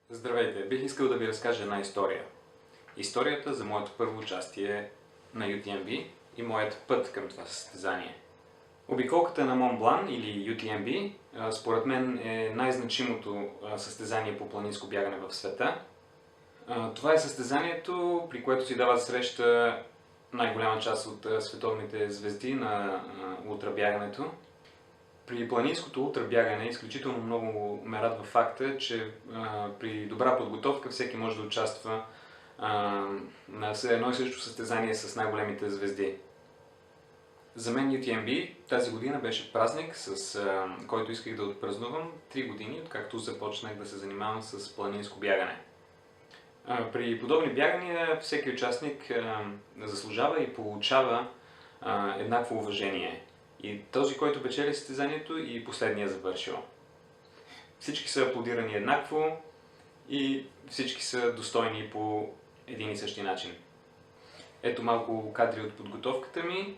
Здравейте! Бих искал да ви разкажа една история. Историята за моето първо участие на UTMB и моят път към това състезание. Обиколката на Мон Блан или UTMB според мен е най-значимото състезание по планинско бягане в света. Това е състезанието, при което си дават среща най-голяма част от световните звезди на ултрабягането. При планинското ултрабягане изключително много ме радва факта, че при добра подготовка всеки може да участва на едно и също състезание с най-големите звезди. За мен UTMB тази година беше празник, с който исках да отпразнувам 3 години, откакто започнах да се занимавам с планинско бягане. При подобни бягания всеки участник заслужава и получава еднакво уважение. И този, който печели състезанието, и последния завършил. Всички са аплодирани еднакво и всички са достойни по един и същи начин. Ето малко кадри от подготовката ми.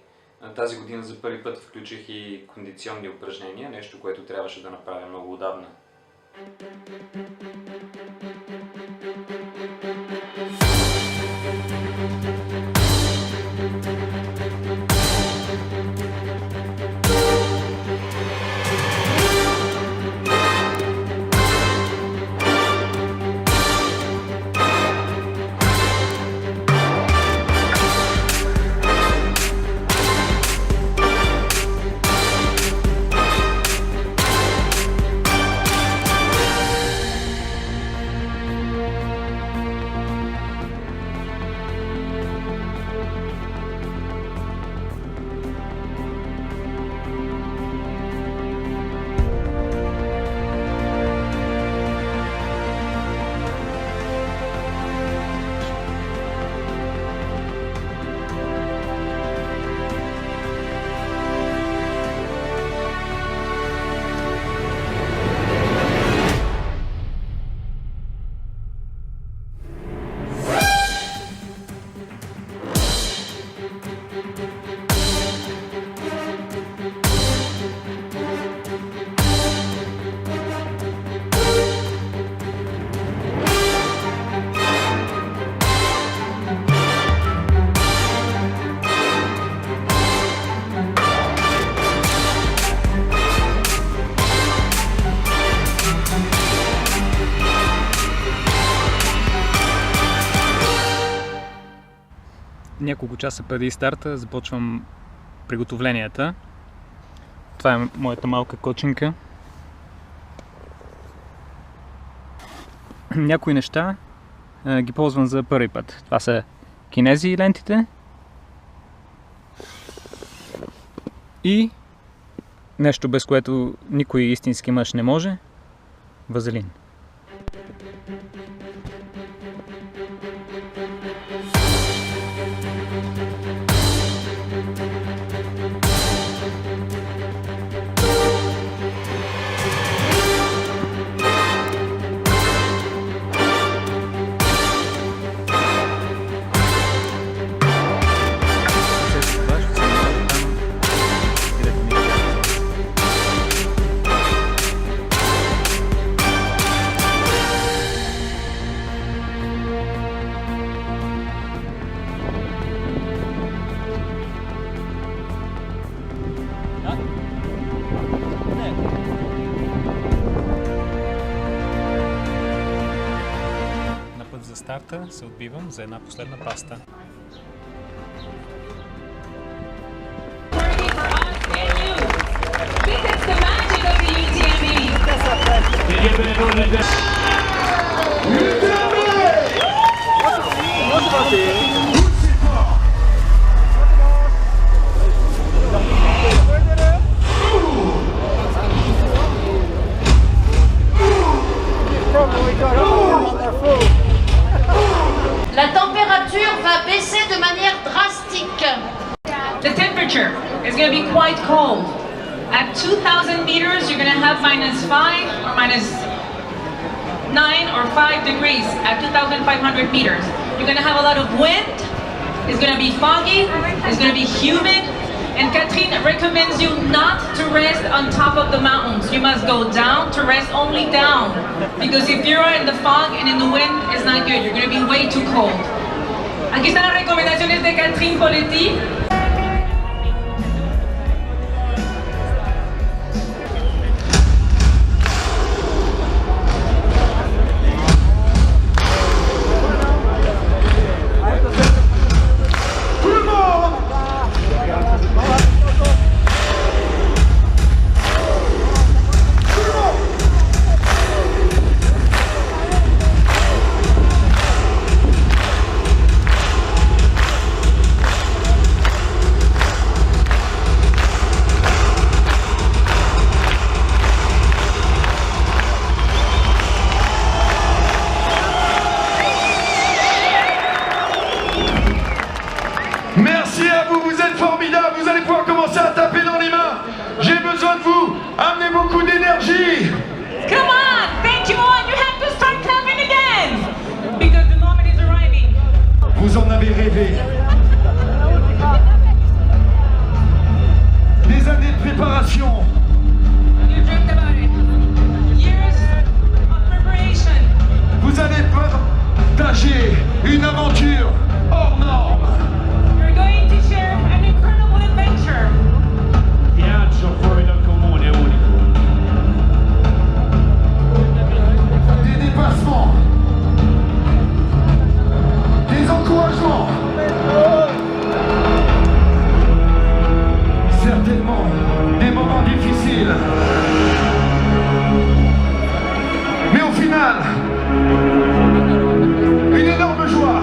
Тази година за първи път включих и кондиционни упражнения, нещо, което трябваше да направя много отдавна. Няколко часа преди старта започвам приготовленията. Това е моята малка кочинка. Някои неща ги ползвам за първи път. Това са кинези лентите и нещо, без което никой истински мъж не може – вазелин. старта се отбивам за една последна паста. La température va baisser de manière drastique. The temperature is going to be quite cold. At 2,000 meters, you're going to have -5 or -9 or 5 degrees at 2,500 meters. You're going to have a lot of wind. It's going to be foggy. It's going to be humid. And Catherine recommends you not to rest on top of the mountains. You must go down to rest only down. Because if you're in the fog and in the wind, it's not good. You're going to be way too cold. Aquí están las recomendaciones de Catherine Poletti. Merci à vous, vous êtes formidables, vous allez pouvoir commencer à taper dans les mains. J'ai besoin de vous, amenez beaucoup d'énergie. Come on, thank you all. You have to start clapping again. Because the moment is arriving. Vous en avez rêvé. Des années de préparation. You dreamed about it. Years of preparation. Vous allez partager une aventure hors norme. You're going to share an incredible adventure. Viaggio fuori dal comune unico. Des dépassements. Des encouragements. Certainement des moments difficiles. Mais au final, une énorme joie.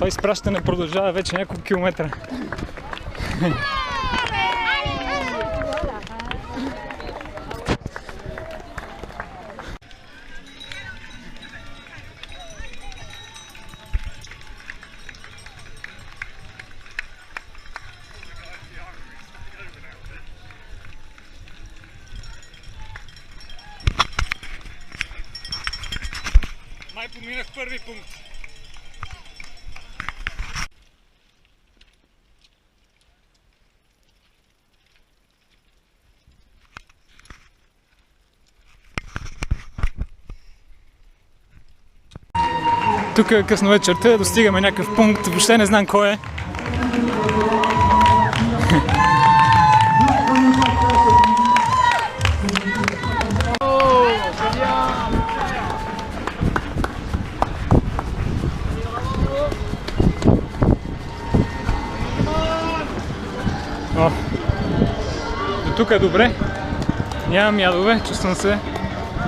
Това изпращане продължава вече няколко километра. Май поминах първи пункт. Тук е късно вечерта, достигаме някакъв пункт, въобще не знам кой е. До тук е добре, нямам ядове, чувствам се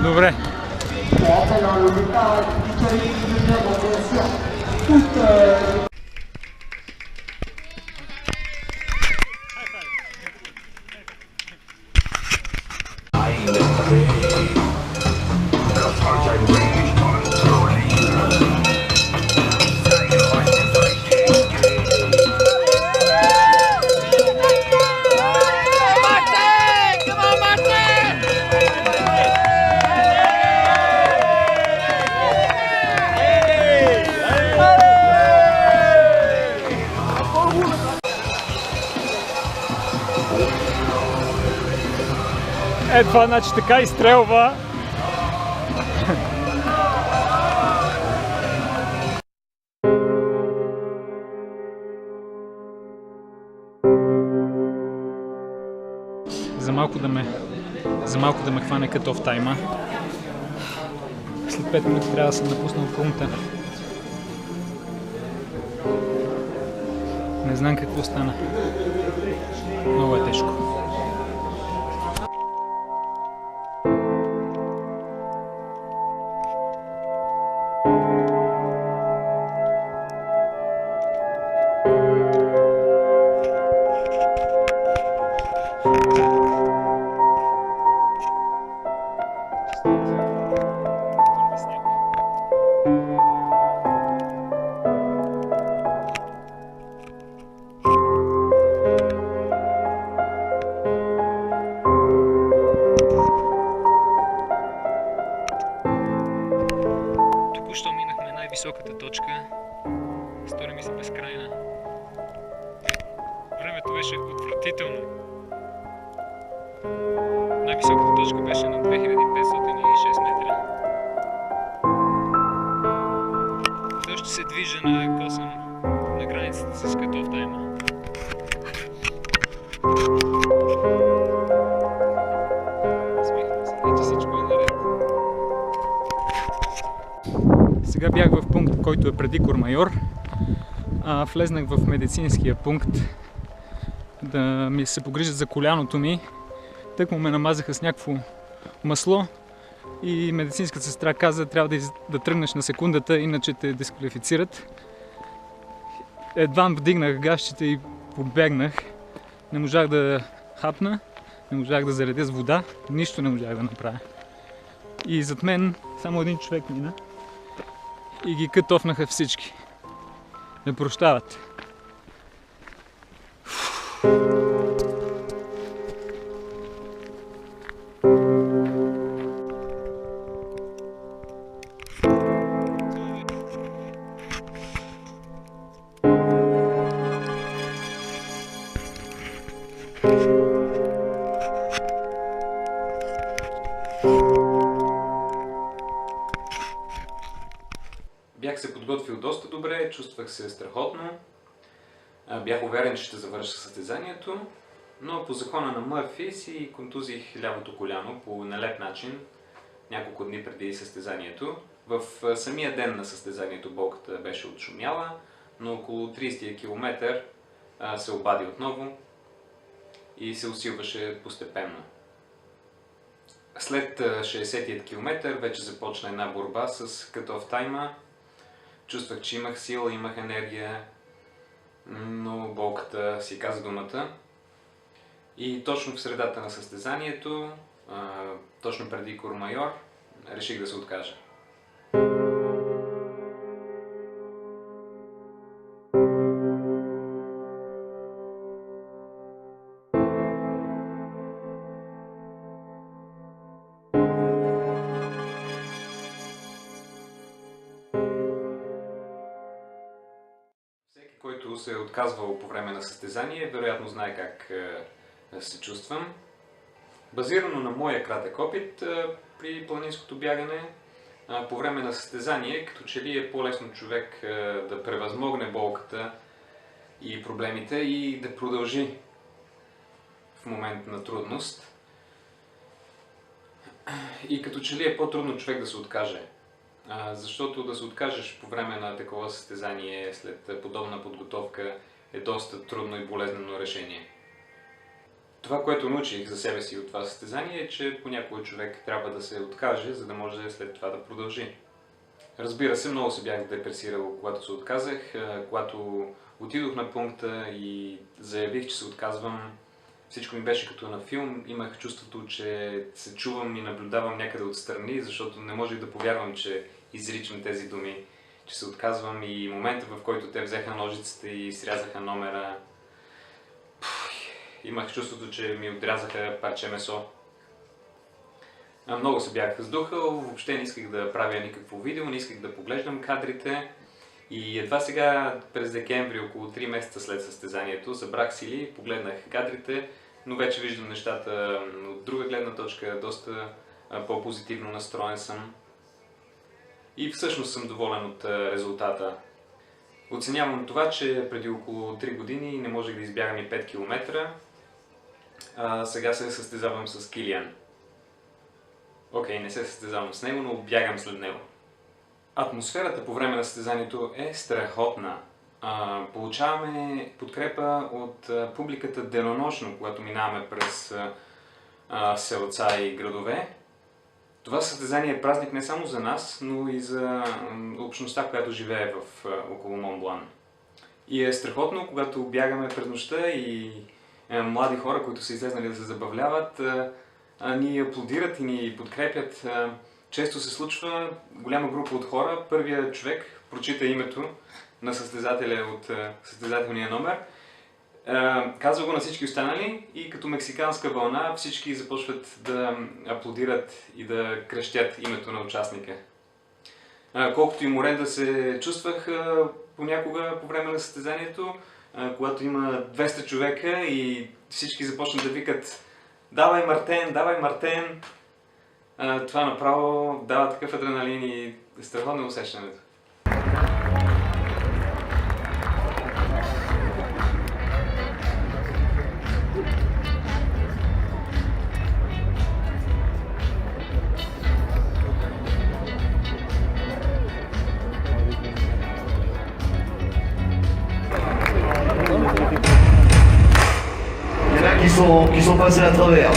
добре. Е, това значи така изстрелва. За малко да ме хване cut-off тайма. След 5 минути трябва да съм напуснал пункта. Не знам какво стана. Много е тежко. Току-що минахме най-високата точка. Стори ми се безкрайна. Времето беше отвратително. Най-високата точка беше на 2506 метра. Все още се движа на косъм на границата с cut-off тайма. Смихам се, значи всичко е наред. Сега бях в пункт, който е преди Кормайор. Влезнах в медицинския пункт да ми се погрижат за коляното ми. Тъкмо ме намазаха с някакво масло и медицинската сестра каза, трябва да тръгнеш на секундата, иначе те дисквалифицират. Едва вдигнах гащите и побегнах. Не можах да хапна, не можах да заредя с вода, нищо не можах да направя. И зад мен само един човек мина и ги cut-offнаха всички. Не прощават. Бях се подготвил доста добре, чувствах се страхотно. Бях уверен, че ще завърша състезанието, но по закона на Мърфи си контузих лявото коляно по нелеп начин няколко дни преди състезанието. В самия ден на състезанието болката беше отшумяла, но около 30-я километър се обади отново и се усилваше постепенно. След 60-ият километър вече започна една борба с cut-off тайма. Чувствах, че имах сила, имах енергия, но болката си каза думата. И точно в средата на състезанието, точно преди Курмайор, реших да се откажа. Всеки, който се е отказвал по време на състезание, вероятно знае как се чувствам. Базирано на моя кратък опит при планинското бягане, по време на състезание, като че ли е по-лесно човек да превъзмогне болката и проблемите и да продължи в момент на трудност. И като че ли е по-трудно човек да се откаже. Защото да се откажеш по време на такова състезание след подобна подготовка е доста трудно и болезнено решение. Това, което научих за себе си от това състезание е, че понякога човек трябва да се откаже, за да може след това да продължи. Разбира се, много се бях депресирал, когато се отказах. Когато отидох на пункта и заявих, че се отказвам, всичко ми беше като на филм. Имах чувството, че се чувам и наблюдавам някъде отстрани, защото не можех да повярвам, че изричам тези думи, че се отказвам, и момента, в който те взеха ножицата и срязаха номера, имах чувството, че ми отрязаха парче месо. Много се бях сдухал, въобще не исках да правя никакво видео, не исках да поглеждам кадрите. И едва сега, през декември, около 3 месеца след състезанието, събрах сили, погледнах кадрите, но вече виждам нещата от друга гледна точка, доста по-позитивно настроен съм. И всъщност съм доволен от резултата. Оценявам това, че преди около 3 години не можех да избягам и 5 км. Сега се състезавам с Килиан. Окей, не се състезавам с него, но бягам след него. Атмосферата по време на състезанието е страхотна. Получаваме подкрепа от публиката денонощно, когато минаваме през селца и градове. Това състезание е празник не само за нас, но и за общността, която живее около Мон Блан. И е страхотно, когато бягаме през нощта и млади хора, които са излезнали да се забавляват, ни аплодират и ни подкрепят. Често се случва голяма група от хора, първият човек прочита името на състезателя от състезателния номер, казва го на всички останали и като мексиканска вълна всички започват да аплодират и да крещят името на участника. Колкото и уморен да се чувствах понякога по време на състезанието, когато има 200 човека и всички започнат да викат "Давай Мартен, давай Мартен", това направо дава такъв адреналин и страхотно усещането. Qui sont passés à travers.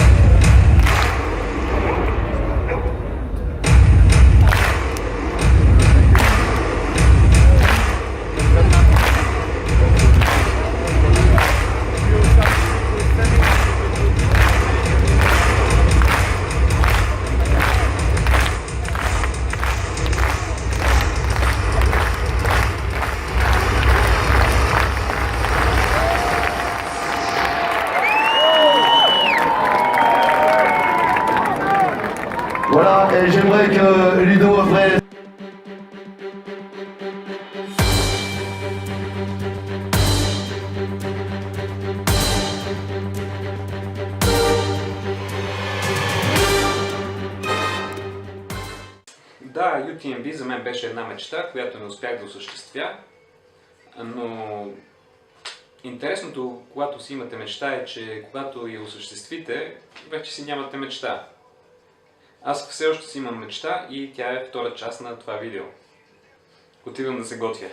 Voilà, et j'aimerais que Ludo fasse... Да, UTMB за мен беше една мечта, която не успях да осъществя, но интересното, когато си имате мечта, е, че когато я осъществите, вече си нямате мечта. Аз все още си имам мечта и тя е втора част на това видео. Отивам да се готвя.